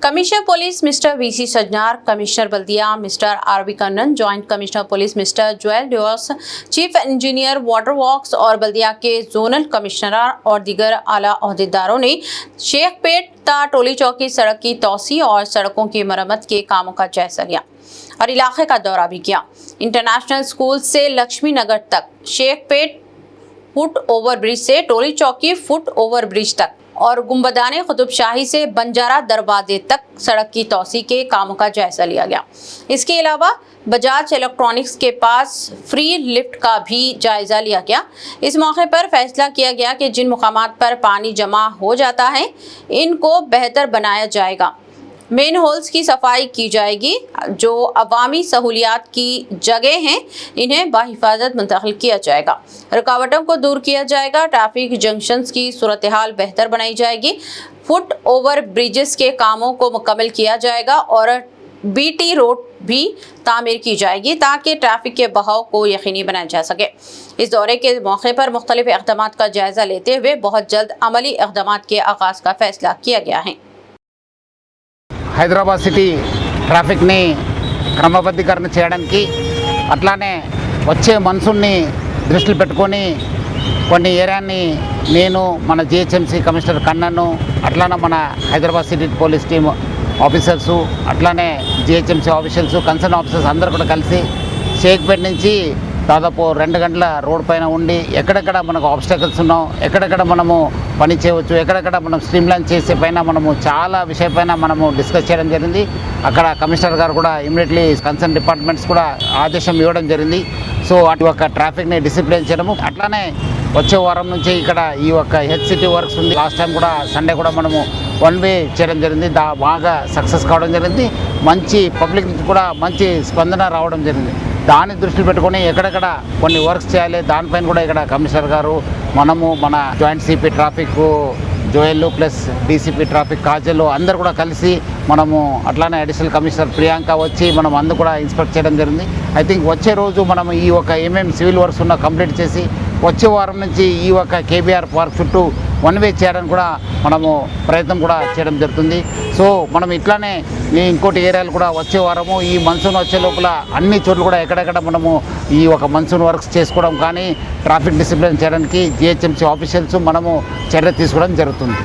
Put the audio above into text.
Commissioner Police Mr. V.C. Sajnar, Commissioner Baldia Mr. R.V. Kannan, Joint Commissioner Police Mr. Joel Dios, Chief Engineer Water Works और बल्दिया के zonal commissioner और दीगर आला ओहदेदारों ने शेखपेट ता टोली चौकी सड़क की तौसी और सड़कों की मरम्मत के कामों का जायजा लिया और इलाके का दौरा भी किया। इंटरनेशनल स्कूल से लक्ष्मी नगर तक, शेखपेट फुट ओवर ब्रिज से टोली चौकी फुट ओवर ब्रिज तक और गुंबदाने कुतुबशाही से बंजारा दरवाजे तक सड़क की तौसी के कामों का जायजा लिया गया। इसके अलावा बजाज इलेक्ट्रॉनिक्स के पास फ्री लिफ्ट का भी जायजा लिया गया। इस मौके पर फैसला किया गया कि जिन मुकामात पर पानी जमा हो जाता है इनको बेहतर बनाया जाएगा। मेन होल्स की सफाई की जाएगी। जो अवामी सहूलियात की जगह हैं इन्हें बाहिफाजत मुंतकिल किया जाएगा। रुकावटों को दूर किया जाएगा। ट्रैफिक जंक्शंस की सूरत हाल बेहतर बनाई जाएगी। फुट ओवर ब्रिजेस के कामों को मुकम्मल किया जाएगा और बीटी रोड भी तामीर की जाएगी ताकि ट्रैफिक के बहाव को यकीनी बनाया जा सके। इस दौरे के मौके पर मुख्तलिफ इक़दामात का जायजा लेते हुए बहुत जल्द अमली इक़दामात के आगाज़ का फैसला किया गया है। హైదరాబాద్ సిటీ ట్రాఫిక్ని క్రమబద్ధీకరణ చేయడానికి అట్లానే వచ్చే మన్సూన్ని దృష్టిలో పెట్టుకొని కొన్ని ఏరియాని నేను మన జిహెచ్ఎంసీ కమిషనర్ కన్నను అట్లానే మన Hyderabad city police team officers అట్లానే జిహెచ్ఎంసీ ఆఫీసర్స్ కన్సర్న్ ఆఫీసర్స్ అందరూ కూడా కలిసి షేక్పేట్ నుంచి దాదాపు 2 గంటల రోడ్ పైన ఉండి ఎక్కడెక్కడ మనకు ఆబ్స్టాకల్స్ ఉన్నాం, ఎక్కడెక్కడ మనము పని చేయవచ్చు, ఎక్కడెక్కడ మనం స్ట్రీమ్లైన్ చేసే పైన మనము చాలా విషయపైన మనము డిస్కస్ చేయడం జరిగింది. అక్కడ కమిషనర్ గారు కూడా ఇమీడియట్లీ కన్సర్న్ డిపార్ట్మెంట్స్ కూడా ఆదేశం ఇవ్వడం జరిగింది. సో అటు ఒక ట్రాఫిక్ని డిసిప్లిన్ చేయడము అట్లానే వచ్చే వారం నుంచి ఇక్కడ ఈ యొక్క హెచ్సిటీ వర్క్స్ ఉంది. లాస్ట్ టైం కూడా సండే కూడా మనము 1 వే చేయడం జరిగింది. బాగా సక్సెస్ కావడం జరిగింది. మంచి పబ్లిక్ నుంచి కూడా మంచి స్పందన రావడం జరిగింది. దాన్ని దృష్టిలో పెట్టుకొని ఎక్కడెక్కడ కొన్ని వర్క్స్ చేయాలి దానిపైన కూడా ఇక్కడ కమిషనర్ గారు మనము మన joint CP traffic Joel plus DCP traffic Kajal అందరూ కూడా కలిసి మనము అట్లానే అడిషనల్ కమిషనర్ ప్రియాంక వచ్చి మనం అందరూ కూడా ఇన్స్పెక్ట్ చేయడం జరిగింది. ఐ థింక్ వచ్చే రోజు మనం ఈ ఒక ఏమేమి సివిల్ వర్క్స్ ఉన్నా కంప్లీట్ చేసి వచ్చే వారం నుంచి ఈ ఒక కేబీఆర్ పార్క్ చుట్టూ 1 వే చేయడానికి కూడా మనము ప్రయత్నం కూడా చేయడం జరుగుతుంది. సో మనం ఇట్లానే ఇంకోటి ఏరియాలు కూడా వచ్చే వారము ఈ మన్సూన్ వచ్చే లోపల అన్ని చోట్ల కూడా ఎక్కడెక్కడ మనము ఈ ఒక మన్సూన్ వర్క్స్ చేసుకోవడం కానీ ట్రాఫిక్ డిసిప్లిన్ చేయడానికి జిహెచ్ఎంసీ ఆఫీషియల్స్ మనము చర్య తీసుకోవడం జరుగుతుంది.